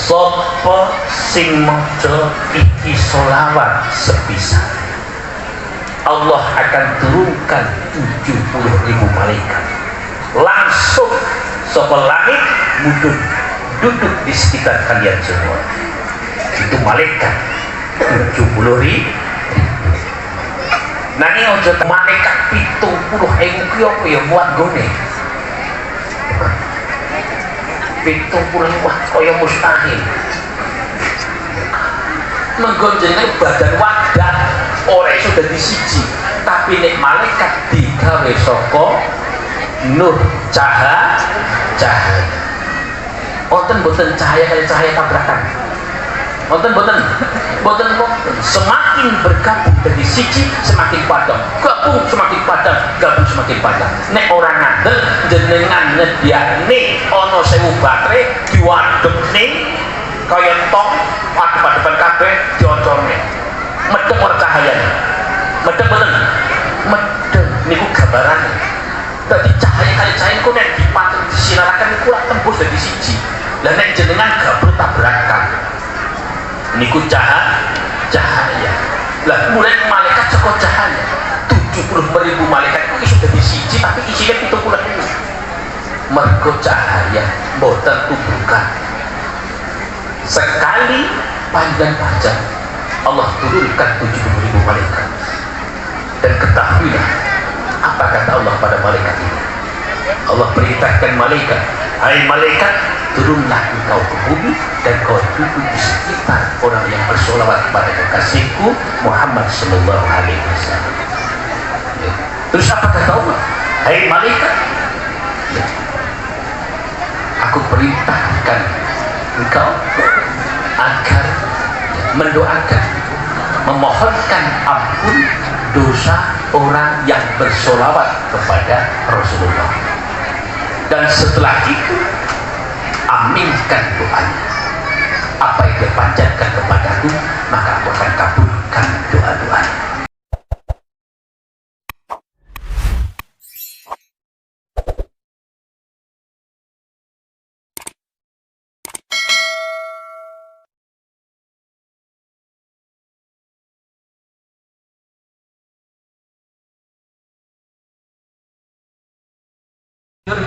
sapa sing maca iki selawat sepisan, Allah akan turunkan 70.000 malaikat langsung saka langit duduk di sekitar kalian semua. Itu malaikat 70.000. Nani ojo malaikat 70.000 ki apa ya buat gone 70.000 kaya mustahil. Menggonjengnya badan wadah orang sudah disiji, tapi nek malaikat digawe saka nur cahaya. Wonten boten cahaya kaya cahaya tabrakan. Wonten boten semakin bergabung dari siji semakin padam, gabung semakin padam, gabung semakin padam. Nek orang ngandel jenengan nyediakne ana 1000 baterai diwadepne kaya tong padep-padepan kabeh dioncorne. Medeng ora cahayane. Medeng boten? Medeng niku gambarane. Dadi cahaya kali cahaya niku nek dipatut disinaraken niku lak tembus dadi siji. Lah nek jenengan gabung tabrakan niku cahaya. Lah mulai malaikat saka cahaya 70.000 malaikat itu sudah di siji tapi isinya 70.000. Mergo cahaya mboten tubuhkan. Sekali panjang baca Allah turunkan 70.000 malaikat. Dan ketahuilah apa kata Allah pada malaikat ini. Allah perintahkan malaikat, hai malaikat, turunlah engkau ke bumi dan kau duduk di sekitar orang yang bersolawat kepada kekasihku Muhammad sallallahu alaihi wasallam. Terus apa kata Allah? Hai malaikat, aku perintahkan engkau agar mendoakan, memohonkan ampun dosa orang yang bersolawat kepada Rasulullah. Dan setelah itu aminkan doanya. Apa yang dipanjatkan kepadaku, maka aku akan kabulkan doa-doanya.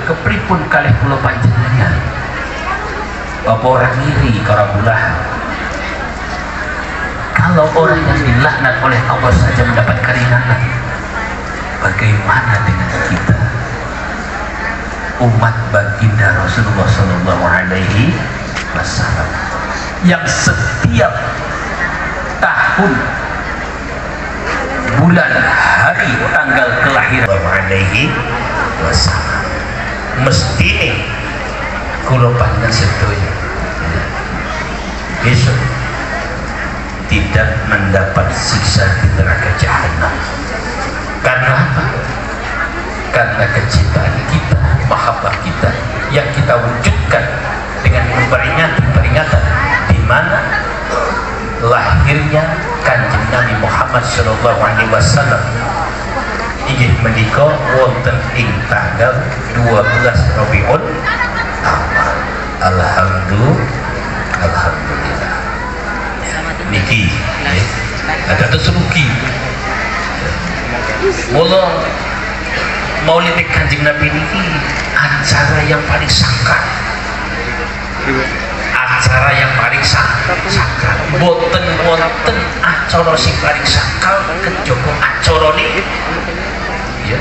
Kepripun kalih kula panjenengan apa orang iri karabulah. Kalau orang yang dilaknat oleh Allah saja mendapat keringanan, bagaimana dengan kita umat baginda Rasulullah sallallahu alaihi wasallam yang setiap tahun bulan hari tanggal kelahiran alaihi wasallam mesti kula panjenengan sedaya besok tidak mendapat siksa di neraka jahanam. Karena apa? Karena kecintaan kita, mahabbah kita yang kita wujudkan dengan peringatan di mana lahirnya Kanjeng Nabi Muhammad sallallahu alaihi wasallam inggih menika wonten ing tanggal 12 Rabiul Awal. Alhamdulillah. Niki ada terseruki. Mula Maulid Kanjeng Nabi niki acara yang paling sakral. Acara yang paling sakral. Boten wonten acara sing paling sakral kejaba acara niki. Ya.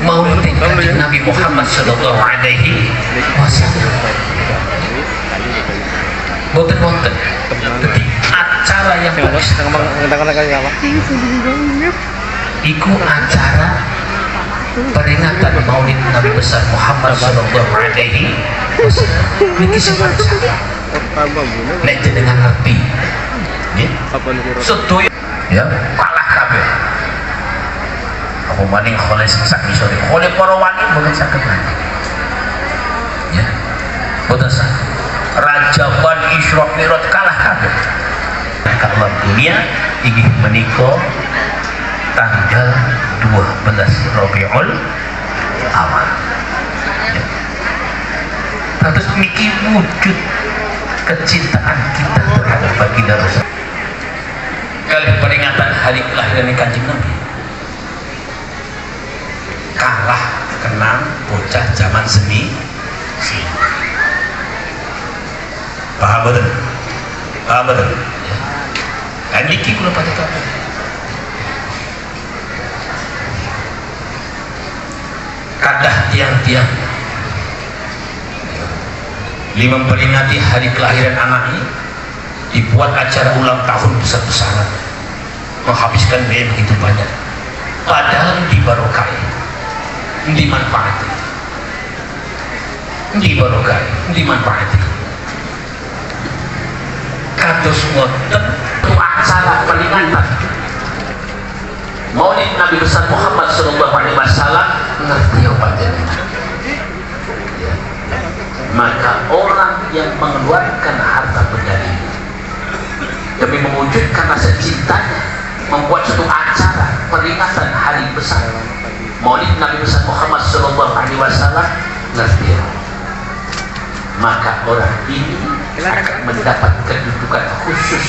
Maulid Kanjeng Nabi Muhammad sallallahu alaihi wasallam. Boten wonten. Jadi acara yang paling iku acara peringatan Maulid Nabi besar Muhammad sallallahu alaihi wasallam. Niki sebab nek jenengan ngerti. Nggih. Sedaya ya kalah kabeh. Apa maning oleh sak isore. Oleh para wali mboten saged mati. Ya. Boten saged. Rajaban Isra Mi'raj kalah kabeh. Kalau dunia inggih menika tanggal 12 Rabiul Awal. Ya. Terus niki wujud kecintaan kita terhadap baginda Rasul. Kali peringatan hari kelahiran Kanjeng Nabi kalah kenang bocah zaman seni. Paham betul? Paham betul? Ya. Kan iki kula pada kabeh. Kadah tiang-tiang ini memperingati hari kelahiran anak ini, dibuat acara ulang tahun besar-besaran, menghabiskan biaya begitu banyak, padahal dibarokai, dimanfaati, dimanfaati. Kados ngoten itu acara peringatan Maulid Nabi besar Muhammad Sallallahu Alaihi Wasallam, ngerti ya panjenengan? Maka orang yang mengeluarkan harta benda ini demi mewujudkan rasa cintanya, membuat suatu acara peringatan hari besar Maulid Nabi besar Muhammad Sallallahu Alaihi Wasallam, ngerti ya? Maka orang ini akan mendapat kedudukan khusus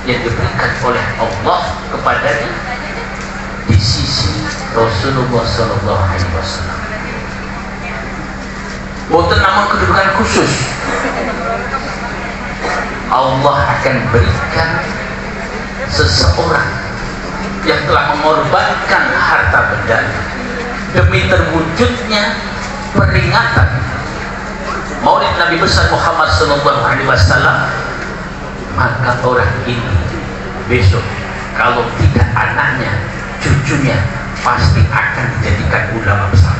yang diberikan oleh Allah kepadanya di sisi Rasulullah Sallallahu Alaihi Wasallam. Bukan nama kedudukan khusus, Allah akan berikan seseorang yang telah mengorbankan harta benda demi terwujudnya peringatan Maulid Nabi besar Muhammad Sallallahu Alaihi Wasallam. Maka orang ini besok kalau tidak anaknya, cucunya pasti akan dijadikan ulama besar.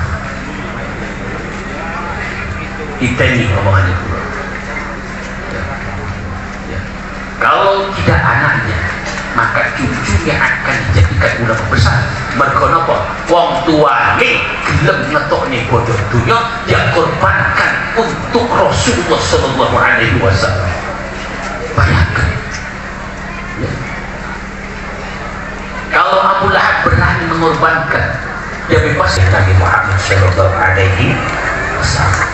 Kita ini ngomongan itu. Ya. Kalau tidak anaknya, maka cucunya akan dijadikan ulama besar. Mergo napa? Wong tuane gelem ngetokne bodoh dunya yang korbankan untuk Rasulullah Sallallahu Alaihi Wasallam. Bayangkan. Ya. Kalau Abu Lahab berani mengorbankan, dia bebas Nabi Muhammad Sallallahu Alaihi Wasallam.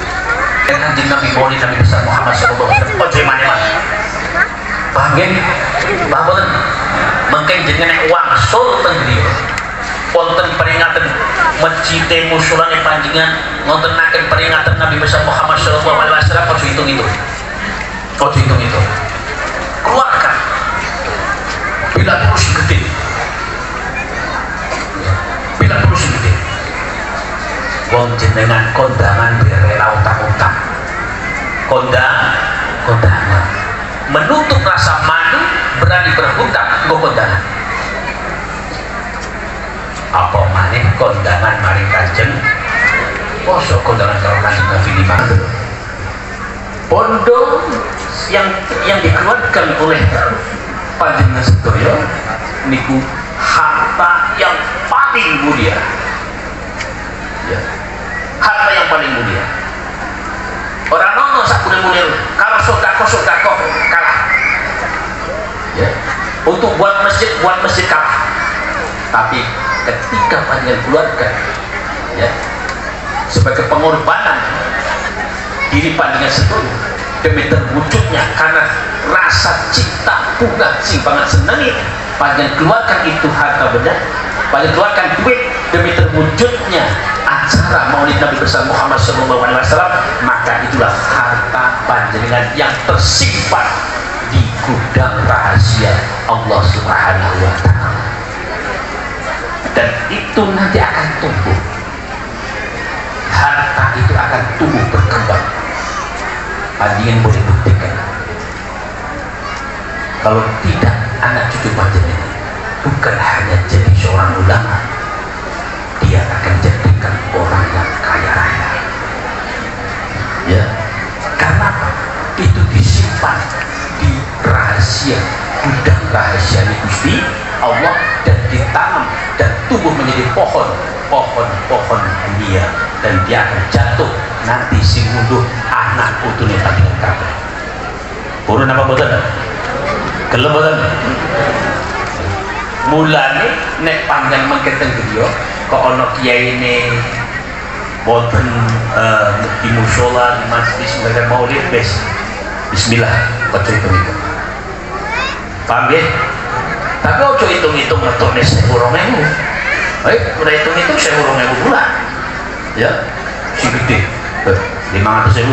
Kanjeng Nabi Maulid Nabi besar Muhammad Sallallahu Alaihi Wasallam. Ojo mana-mana. Paham kan? Paham. Mungkin jenenge wangsul teng griya. Wonten peringatan masjid musolane panjenengan ngontenaken peringatan Nabi besar Muhammad Sallallahu Alaihi Wasallam. Ojo hitung-hitung. Ojo hitung-hitung. Keluarkan. Bila terus gede. Bila terus gede. Wong jenengan kondangan berela utang-utang, kondangan menutup rasa malu, berani berhutang nggo kondangan. Apa maneh kondangan maring Kanjeng? Poso kondangan karo Kanjeng Nabi di mana? Bondo yang dikeluarkan oleh panjenengan sedaya niku harta yang paling mulia. Ya. Harta yang paling mulia. Orang nono sak mulia kalau sodako kalah. Ya. Untuk buat masjid kalah. Tapi ketika panjenengan keluarkan, ya, sebagai pengorbanan diri panjenengan sendiri demi terwujudnya karena rasa cinta bunga sing banget senengi, panjenengan keluarkan itu harta benda, panjenengan keluarkan duit demi terwujudnya acara Maulid Nabi besar Muhammad Sallallahu Alaihi Wasallam, maka itulah harta panjenengan yang tersimpan di gudang rahasia Allah Subhanahu Wa Taala, dan itu nanti akan tumbuh. Harta itu akan tumbuh berkembang. Panjenengan boleh buktikan. Kalau tidak, anak cucu panjenengan bukan hanya jadi seorang ulama, dia akan jadikan orang yang kaya raya. Ya, karena itu disimpan di rahasia gudang rahasia Gusti Allah dan ditanam dan tumbuh menjadi pohon dunia, dan dia akan jatuh nanti sing munduh anak putune panjenengan kabeh. Purun apa boten? Gelem boten? Mulane nek panjenengan mangke teng griya kok ana kiyaine boten di mushola di masjid sebagai maulid bes Bismillah, ojo hitung-hitung. Paham ya? Tapi ojo hitung-hitung ngetone 1.000. Baik, udah hitung-hitung 1.000 pula. Ya, si gede. 500.000.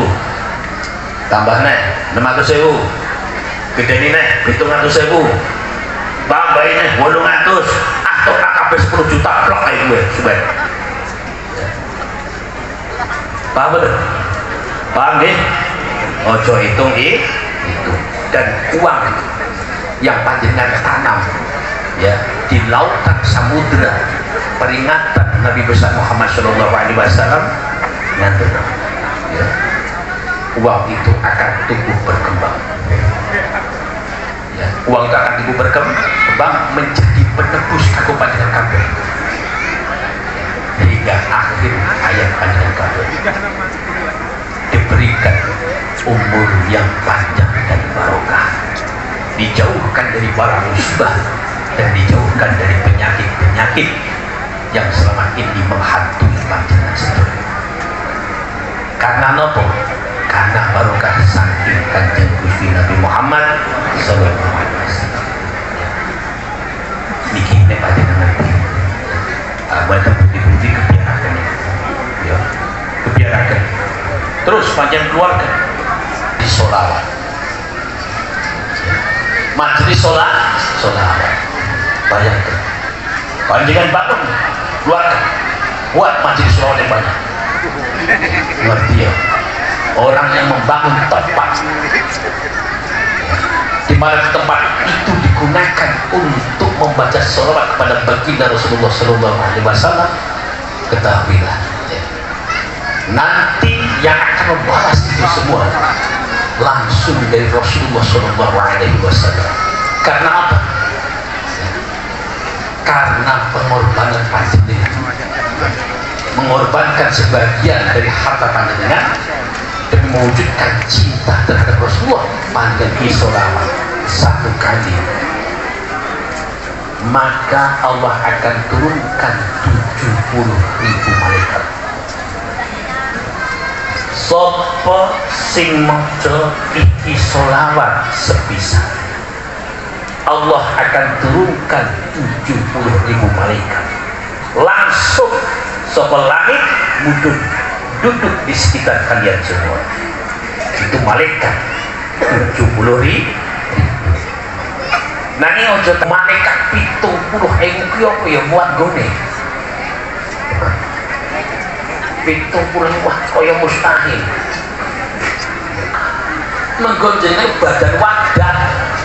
Tambah nih 600.000. Gede ini nih 700.000. Tambah ini 800. Atau kabeh 10 juta blok kayak gue, sudah. Paham betul? Paham ya? Ojo hitung itu. Dan uang yang panjenengan tanam ya di lautan samudra, peringatan Nabi besar Muhammad SAW ngantuk ya, uang itu akan tumbuh berkembang ya, uang itu akan tumbuh berkembang menjadi penebus aku panjenengan kabeh hingga akhir hayat panjenengan kabeh, diberikan umur yang panjang dan barokah, dijauhkan dari bala musibah dan dijauhkan dari penyakit-penyakit yang selama ini menghantui panjenengan sedaya. Karena nopo? Karena barokah saking Kanjeng Gusti Nabi Muhammad sallallahu alaihi wasallam. Niki nek panjenengan baca bukti-bukti kebiarakan ya. Kebiarakan. Terus panjenengan keluarkan di sholawat. Majelis sholawat. Bayangkan panjenengan bangun keluarkan buat majelis sholawat yang banyak. Ngerti ya? Orang yang membangun tempat di mana tempat itu digunakan untuk membaca sholawat kepada baginda Rasulullah SAW, ketahuilah nanti yang akan membalas itu semua langsung dari Rasulullah SAW. Karena apa? Karena pengorbanan panjenengan, mengorbankan sebagian dari harta panjenengan demi mewujudkan cinta terhadap Rasulullah. Panjenengan sholawat 1 kali, maka Allah akan turunkan 70.000 malaikat. Sopo sing maca iki sholawat sebisa, Allah akan turunkan 70.000 malaikat langsung sopo langit duduk di sekitar kalian semua. Itu malaikat 70.000. Nani ojo malaikat 70.000 apa ya muat gone. 70.000 kaya mustahil. Menggonjengnya badan wadah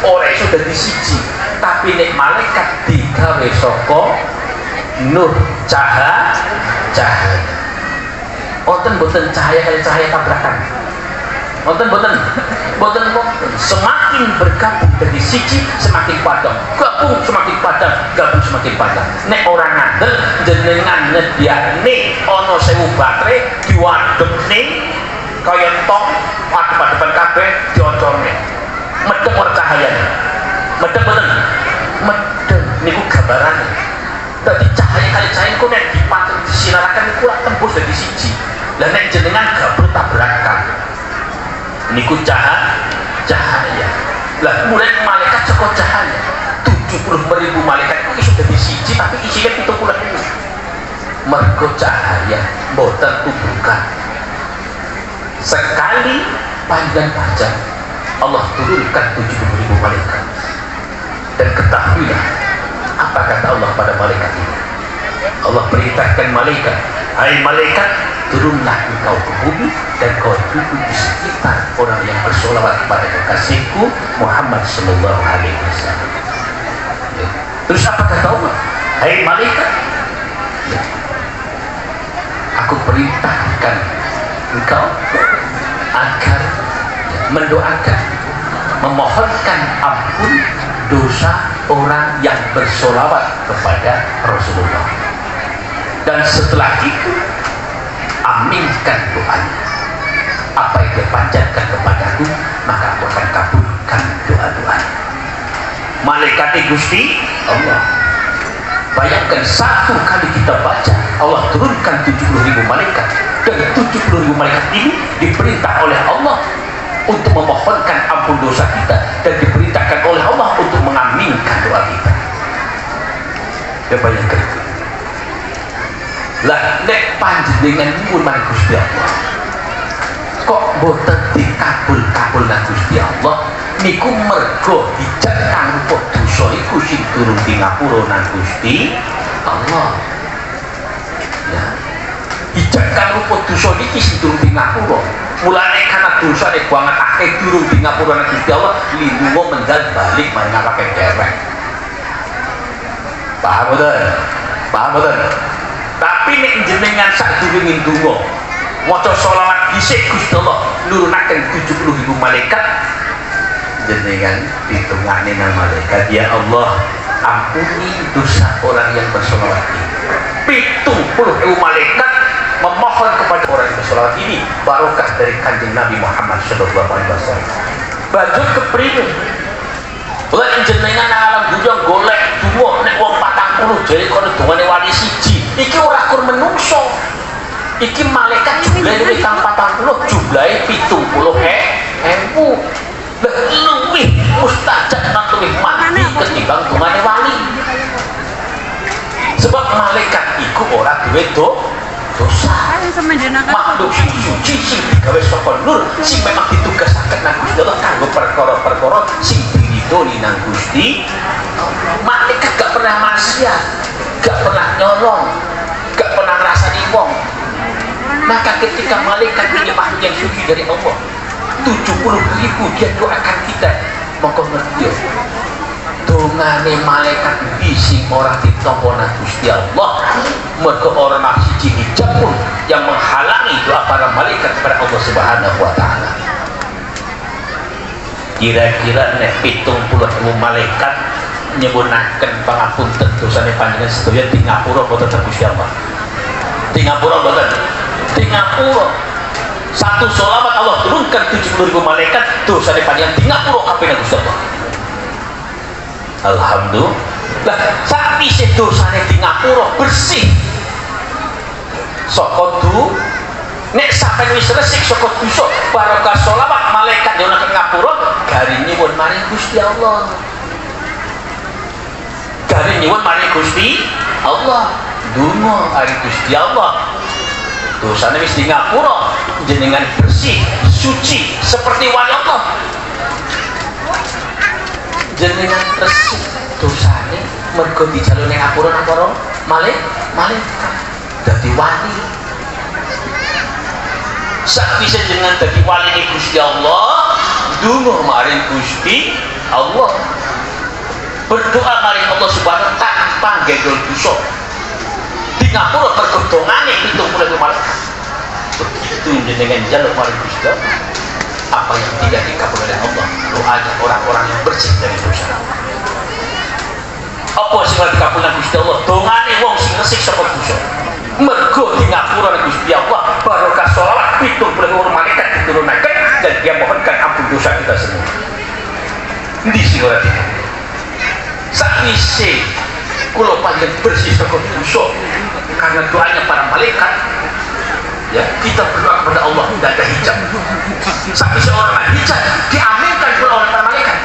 orang sudah disiji, tapi nek malaikat digawe saka nur cahaya. Boten cahaya kali cahaya tabrakan. Boten semakin bergabung dari siji semakin padang, gabung semakin padang, gabung semakin padang. Nek orang ngandel jenengan nyediane ana 1000 baterai diwadepne kaya tong padep-padepan kabeh diocorne. Medeng ora cahayane. Medeng boten? Medeng niku gambarane. Dadi cahaya kali cahaya ku nek dipancen disinaraken niku lak tembus dadi siji. Lah nek jenengan gabung tabrakan niku cahaya. Lah mulai malaikat saka cahaya 70.000 malaikat itu sudah disiji tapi isinya 70.000. Mergo cahaya mboten tubuhkan. Sekali panjang baca Allah turunkan 70.000 malaikat. Dan ketahuilah apa kata Allah pada malaikat ini. Allah perintahkan malaikat, hai malaikat, turunlah engkau ke bumi dan kau duduk di sekitar orang yang bersolawat kepada kekasihku Muhammad sallallahu alaihi wasallam. Ya. Terus apa kata Allah? Hai malaikat, ya, aku perintahkan engkau agar mendoakan, memohonkan ampun dosa orang yang bersolawat kepada Rasulullah. Dan setelah itu aminkan doanya. Apa yang dipanjatkan kepadaku, maka aku akan kabulkan doa-doanya. Malaikat Gusti Allah. Bayangkan 1 kali kita baca, Allah turunkan 70.000 malaikat. Dan 70.000 malaikat ini diperintah oleh Allah untuk memohonkan ampun dosa kita dan diperintahkan oleh Allah untuk mengaminkan doa kita. Coba yang kedua, lah nek panjenengan nyuwun marang Gusti Allah kok boten dikabul-kabul nang Gusti Allah, niku mergo hijab kang rupa dosa iku sing durung di ngapura nang Gusti Allah. Ya, hijab kang rupa dosa iki sing durung di ngapura. Mulane karena dosa nek banget akeh durung di ngapura nang Gusti Allah, lindungo mendal balik marang awake dhewe. Paham betul? Paham betul? Tapi nek jenengan sadurunge ndonga maca sholawat dhisik Gusti Allah nurunaken 70.000 malaikat, jenengan ditungane nang malaikat, ya Allah ampuni dosa orang yang bersolawat ini. 70.000 malaikat memohon kepada orang yang bersolawat ini barokah dari kanjeng Nabi Muhammad sallallahu alaihi wasallam. Banjur kepriwe? Lah jenengan alam dunya golek donga nek wong 40 jare kono dongane wali siji. Iki ora kur menungso. Iki malaikat jumlahe luwih kang 40, jumlahe 70.000. Lah luwih mustajab lan luwih mati ketimbang dongane wali. Sebab malaikat iku ora duwe dosa. Makhluk sing suci sing digawe saka nur sing memang ditugasaken nang Gusti Allah kanggo perkara-perkara sing diridhoni nang Gusti. Malaikat gak pernah maksiat, gak pernah nyolong, gak pernah ngrasani wong. Maka ketika malaikat punya makhluk yang suci dari Allah 70.000 dia doakan kita, mongko ngerti dongane malaikat bisi ora ditampa nang Gusti Allah. Mergo orang siji hijab pun yang menghalangi doa para malaikat kepada Allah Subhanahu wa taala. Kira-kira nek 70.000 malaikat nyebutaken pangapunten dosane panjenengan sedaya di ngapura boten Gusti Allah. Di ngapura boten. Di ngapura. Satu sholawat Allah turunkan 70.000 malaikat dosane panjenengan di ngapura kabeh Gusti Allah. Alhamdulillah. Lah sapi sing dosane di ngapura bersih. Saka nek sampeyan wis resik saka dosa barokah sholawat malaikat yo nang ngapura gari nyuwun maring Gusti Allah. Gari nyuwun maring Gusti Allah. Donga maring Gusti Allah. Dosane wis di ngapura, jenengan bersih, suci seperti wali Allah. Jenengan bersih dosane mergo dijaluk ning ngapura nang para malaikat dadi wali. Sak bisa jenengan dadi wali Gusti Allah, donga maring Gusti Allah. Berdoa maring Allah Subhanahu wa taala tanpa gendol dosa. Di ngapura pergodongane 70.000 malaikat. Begitu jenengan jaluk maring Gusti Allah, apa yang tidak dikabul oleh Allah, doanya orang-orang yang bersih dari dosa. Apa sing ora dikabul oleh Gusti Allah? Dongane wong sing resik saka dosa. Mergo di ngapura Gusti Allah barokah sholawat 70.000 malaikat diturunaken dan dia mohonkan ampun dosa kita semua. Endi sing ora dikabul? Sakwise kula panjenengan bersih saka dosa karena doanya para malaikat, ya kita berdoa kepada Allah tidak ada hijab. Sakwise orang hijab diaminkan oleh para malaikat.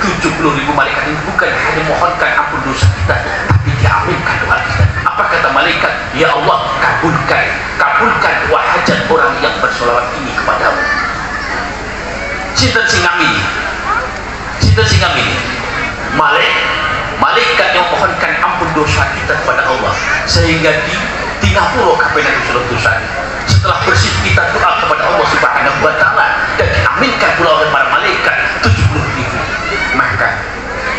70.000 malaikat ini bukan hanya mohonkan ampun dosa kita, tapi diaminkan doa kita. Apa kata malaikat? Ya Allah, kabulkan doa hajat orang yang bersolawat ini kepadamu. Sinten sing ngamini? Sinten sing ngamini? Malaikat yang mohonkan ampun dosa kita kepada Allah sehingga di ngapura kabeh dosa. Setelah bersih kita doa kepada Allah Subhanahu wa taala dan diaminkan pula oleh para malaikat 70.000. Maka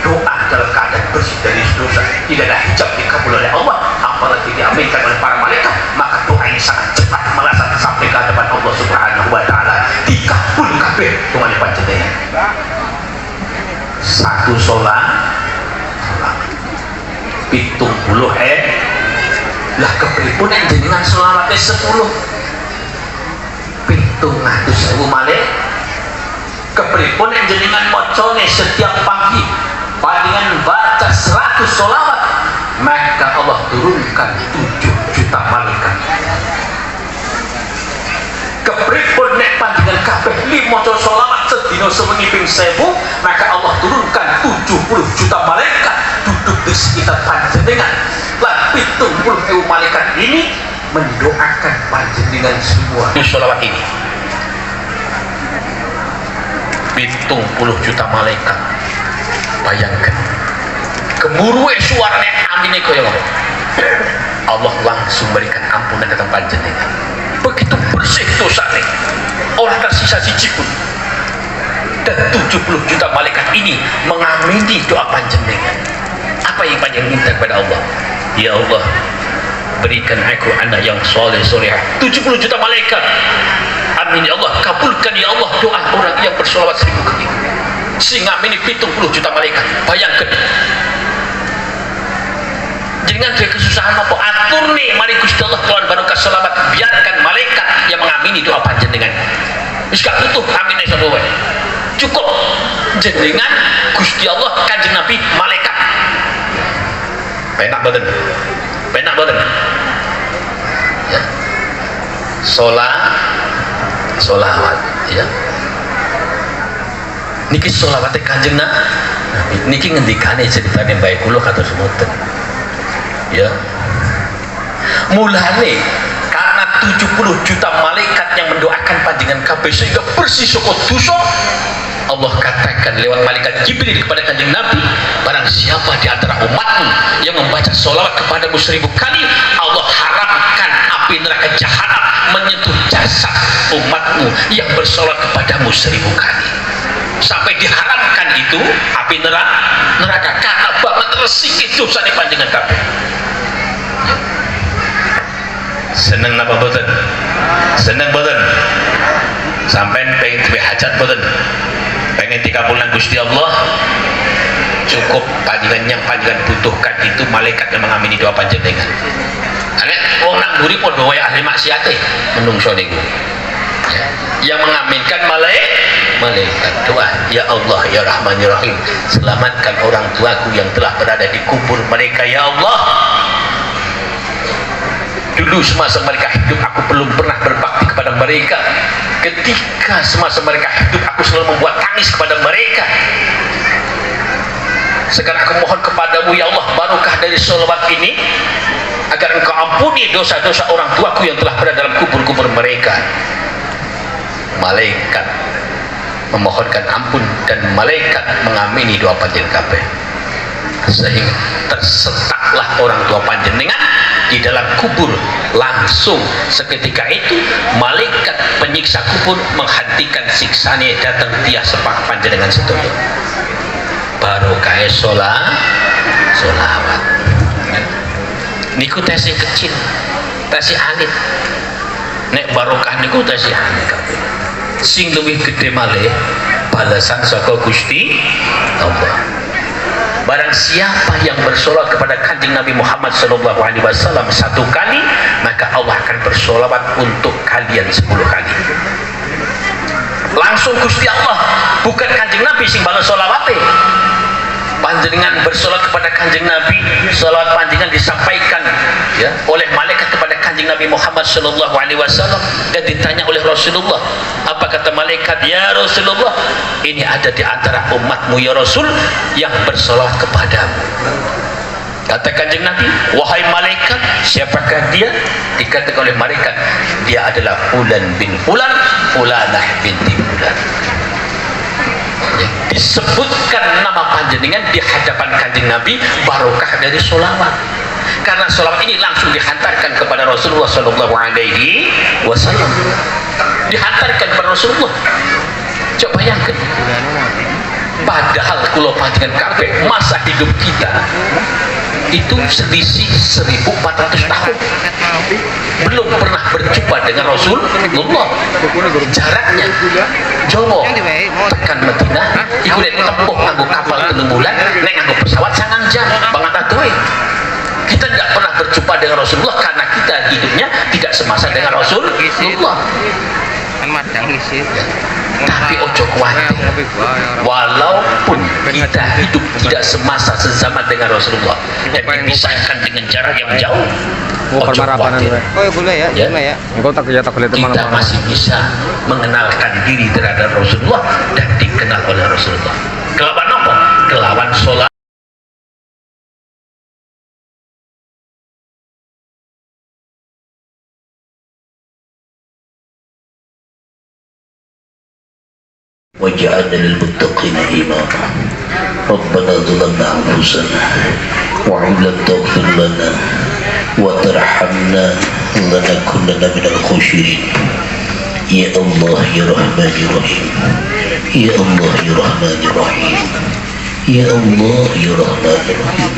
doa dalam keadaan bersih dari dosa tidak ada hijab dikabul oleh Allah, apalagi diaminkan oleh para malaikat, maka doa ini sangat cepat merasa sampai ke hadapan Allah Subhanahu wa taala, dikabul kabeh doane panjenengan. Satu sholat 70 lah kepripun yang jenengan selawatnya 10 700.000 malaikat. Kepripun yang jenengan mocone setiap pagi panjenengan baca 100 sholawat, maka Allah turunkan 7 juta malaikat. Kepripun nek panjenengan kabeh 5 sholawat sedina sewengi ping 1000, maka Allah turunkan 70 juta malaikat duduk di sekitar panjenengan. Lan 70.000 malaikat ini mendoakan panjenengan semua di sholawat ini. 70 juta malaikat. Bayangkan gemuruhe suarane amine kaya ngono. Allah langsung berikan ampunan datang panjenengan. Begitu bersih dosane, orang tersisa siji pun. Dan 70 juta malaikat ini mengamini doa panjenengan. Apa yang panjenengan minta kepada Allah? Ya Allah, berikan aku anak yang soleh solehah. 70 juta malaikat. Amin ya Allah, kabulkan ya Allah doa orang yang bersolawat 1000 kali. Sehingga ini 70 juta malaikat. Bayangkan. Jangan dia kesusahan apa atur nih, mari Gusti Allah kelawan barokah selawat, biarkan malaikat yang mengamini doa panjenengan. Wis gak butuh amin sapa wae. Cukup jenengan Gusti Allah, Kanjeng Nabi, malaikat. Penak boten? Penak boten? Ya. Solawat ya. Niki solawate Kanjeng Nabi. Niki ngendikane ceritane bae kula kados semoten. Ya. Mulane karena 70 juta malaikat yang mendoakan panjenengan kabeh sehingga bersih saka dosa, Allah katakan lewat malaikat Jibril kepada Kanjeng Nabi, barang siapa di antara umatmu yang membaca sholawat kepadamu 1000 kali, Allah haramkan api neraka jahanam menyentuh jasad umatmu yang bersolawat kepadamu 1000 kali. Sampai diharamkan itu api neraka karena banget resik itu sani panjenengan kabeh. Seneng napa boten? Seneng boten? Sampean pengen duwe hajat boten? Pengen dikabulkan Gusti Allah? Cukup panjenengan yang panjenengan butuhkan itu malaikat yang mengamini doa panjenengan. Nek wong nang mburi padha wae ahli maksiat menungso niku. Yang mengaminkan malaikat doa, ya Allah ya Rahman ya Rahim, selamatkan orang tuaku yang telah berada di kubur mereka ya Allah. Dulu semasa mereka hidup aku belum pernah berbakti kepada mereka. Ketika semasa mereka hidup aku selalu membuat tangis kepada mereka. Sekarang aku mohon kepadamu ya Allah barokah dari sholawat ini, agar engkau ampuni dosa-dosa orang tuaku yang telah berada dalam kubur-kubur mereka. Malaikat memohonkan ampun dan malaikat mengamini doa panjenengan kabeh, sehingga tersetaklah orang tua panjenengan di dalam kubur. Langsung seketika itu malaikat penyiksa kubur menghentikan siksanya datang dia sepak panjenengan sedoyo. Barokah sholawat niku tesih kecil, tesih alit. Nek barokah niku tesih alit kabeh. Sing luwih gede malih balasan saka Gusti Allah. Barang siapa yang bersolawat kepada Kanjeng Nabi Muhammad SAW 1 kali, maka Allah akan bersolawat untuk kalian 10 kali. Langsung Gusti Allah, bukan Kanjeng Nabi sing balas solawate. Panjenengan bersolawat kepada Kanjeng Nabi, solawat panjenengan disampaikan ya oleh malaikat kepada Kanjeng Nabi Muhammad SAW, dan ditanya oleh Rasulullah. Apa kata malaikat? Ya Rasulullah, ini ada di antara umatmu ya Rasul yang bersolawat kepadamu. Kata Kanjeng Nabi, wahai malaikat, siapakah dia? Dikatakan oleh malaikat, dia adalah Fulan bin Fulan, Fulanah binti Fulan. Ya, disebutkan nama panjenengan di hadapan Kanjeng Nabi, barokah dari sholawat. Karena sholawat ini langsung dihantarkan kepada Rasulullah SAW, dihantarkan kepada Rasulullah. Coba bayangkan, padahal kalau panjenengan kabeh masa hidup kita itu selisih 1400 tahun, belum pernah berjumpa dengan Rasulullah. Jaraknya Jawa tekan Madinah iku nek tempuh nganggo kapal 3 bulan, nek nganggo pesawat 9 jam banget adoe. Kita tidak pernah berjumpa dengan Rasulullah karena kita hidupnya tidak semasa dengan Rasulullah. Tapi ojo kuatir, walaupun kita hidup tidak semasa sezaman dengan Rasulullah dan dipisahkan dengan jarak yang jauh. Ojo khawatir. Oh boleh ya, boleh ya. Kita masih bisa mengenalkan diri terhadap Rasulullah dan dikenal oleh Rasulullah. Kelawan apa? Kelawan sholat. وجعلنا للمتقين إماما ربنا ظلمنا أنفسنا وإن لم تغفر لنا وترحمنا لنكونن من الخاسرين يا الله يا رحمن يا رحيم يا الله يا رحمن يا رحيم يا الله يا رحمن يا رحيم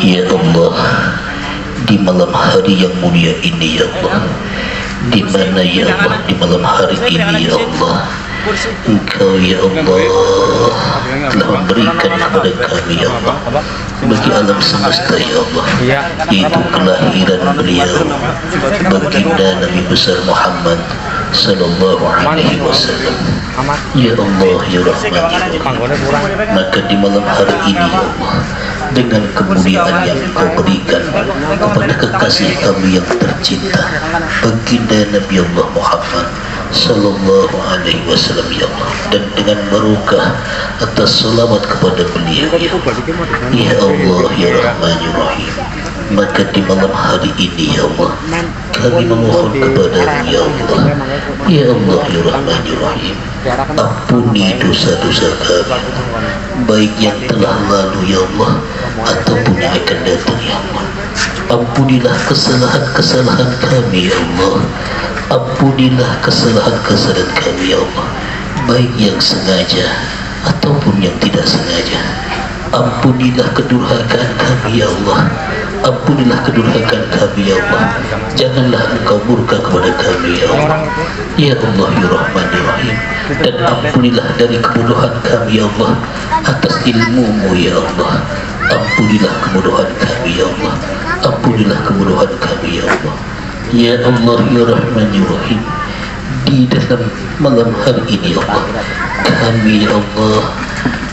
يا الله di malam hari yang mulia ini ya Allah, di mana ya Allah di malam hari ini ya Allah Engkau ya Allah telah memberikan kepada kami ya Allah bagi alam semesta ya Allah itu kelahiran beliau baginda Nabi besar Muhammad sallallahu alaihi wasallam. Ya Allah ya Rahman ya Rahim, maka di malam hari ini ya Allah dengan kemuliaan yang Kau berikan kepada kekasih kami yang tercinta baginda Nabi Allah Muhammad sallallahu alaihi wasallam ya Allah, dan dengan barokah atas salawat kepada beliau ya Allah ya Rahman ya Rahim, maka di malam hari ini ya Allah kami memohon kepada-Mu ya Allah ya Allah ya Rahman ya Rahim, ampuni dosa-dosa kami baik yang telah lalu ya Allah ataupun yang akan datang ya Allah. Ampunilah kesalahan-kesalahan kami ya Allah, ampunilah kesalahan-kesalahan kami ya Allah, baik yang sengaja ataupun yang tidak sengaja. Ampunilah kedurhakaan kami ya Allah, ampunilah kedurhakaan kami ya Allah, janganlah Engkau murka kepada kami ya Allah ya Allah ya Rahman ya Rahim, dan ampunilah dari kebodohan kami ya Allah atas ilmu-Mu ya Allah. Ampunilah kebodohan kami ya Allah, ampunilah kebodohan kami ya Allah ya Allah ya Rahman ya Rahim. Di dalam malam hari ini ya Allah kami ya Allah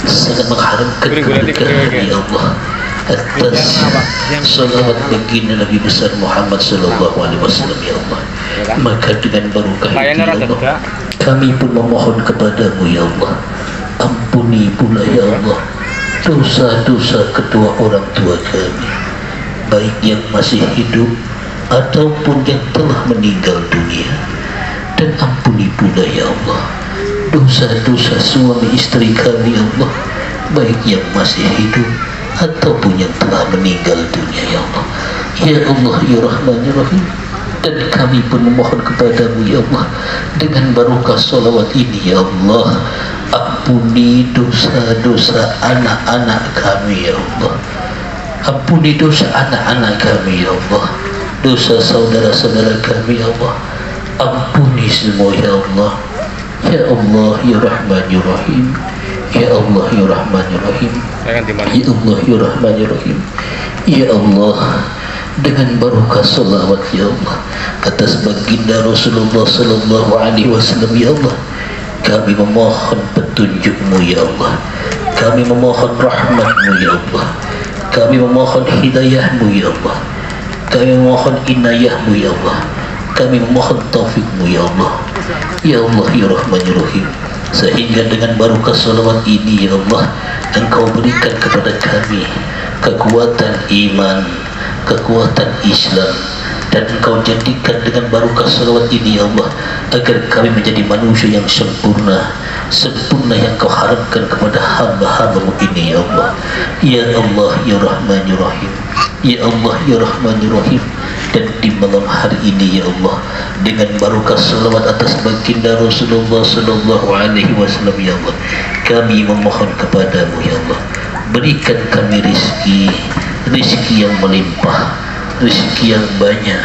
sangat mengharapkan keberkahan ya Allah atas salawat baginda Nabi besar Muhammad sallallahu alaihi wasallam ya Allah. Maka dengan barokah ini ya Allah kami pun memohon kepada-Mu ya Allah, ampuni pula ya Allah dosa-dosa kedua orang tua kami baik yang masih hidup ataupun yang telah meninggal dunia, dan ampuni pula ya Allah dosa-dosa suami istri kami ya Allah baik yang masih hidup ataupun yang telah meninggal dunia ya Allah ya Allah ya Rahman ya Rahim. Dan kami pun memohon kepada-Mu ya Allah dengan barokah salawat ini ya Allah, ampuni dosa-dosa anak-anak kami ya Allah, ampuni dosa anak-anak kami ya Allah, dosa saudara-saudara kami ya Allah, ampuni semua ya Allah ya Allah ya Rahman ya Rahim ya Allah ya Rahman ya Rahim ya Allah ya Rahman ya Rahim ya Allah. Dengan barokah salawat ya Allah atas baginda Rasulullah sallallahu alaihi wasallam ya Allah, kami memohon petunjuk-Mu ya Allah, kami memohon rahmat-Mu ya Allah, kami memohon hidayah-Mu ya Allah, kami memohon inayah-Mu ya Allah, kami memohon taufik-Mu ya Allah ya Allah ya Rahman ya Rahim, sehingga dengan barokah salawat ini ya Allah Engkau berikan kepada kami kekuatan iman, kekuatan Islam, dan Engkau jadikan dengan barokah salawat ini ya Allah agar kami menjadi manusia yang sempurna yang Kau harapkan kepada hamba-hamba-Mu ini ya Allah ya Allah ya Rahman ya Rahim ya Allah ya Rahman ya Rahim. Dan di malam hari ini ya Allah dengan barokah salawat atas baginda Rasulullah sallallahu alaihi wasallam ya Allah kami memohon kepada-Mu ya Allah, berikan kami rezeki yang melimpah, rezeki yang banyak,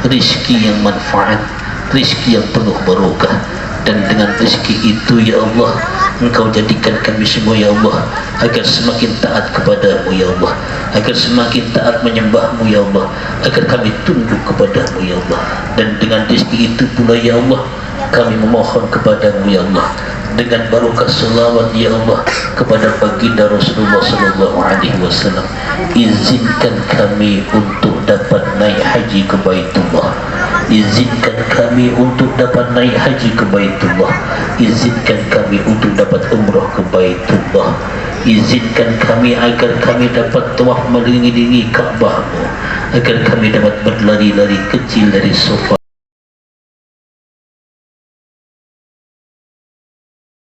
rezeki yang manfaat, rezeki yang penuh barokah. Dan dengan rezeki itu ya Allah Engkau jadikan kami semua ya Allah agar semakin taat kepada-Mu ya Allah, agar semakin taat menyembah-Mu ya Allah, agar kami tunduk kepada-Mu ya Allah. Dan dengan rezeki itu pula ya Allah kami memohon kepada-Mu ya Allah, dengan barokah selawat ya Allah kepada baginda Rasulullah sallallahu alaihi wasallam. Izinkan kami untuk dapat naik haji ke Baitullah. Izinkan kami untuk dapat naik haji ke Baitullah. Izinkan kami untuk dapat umrah ke Baitullah. Izinkan kami agar kami dapat tawaf melilingi Ka'bah-Mu, agar kami dapat berlari-lari kecil dari sofa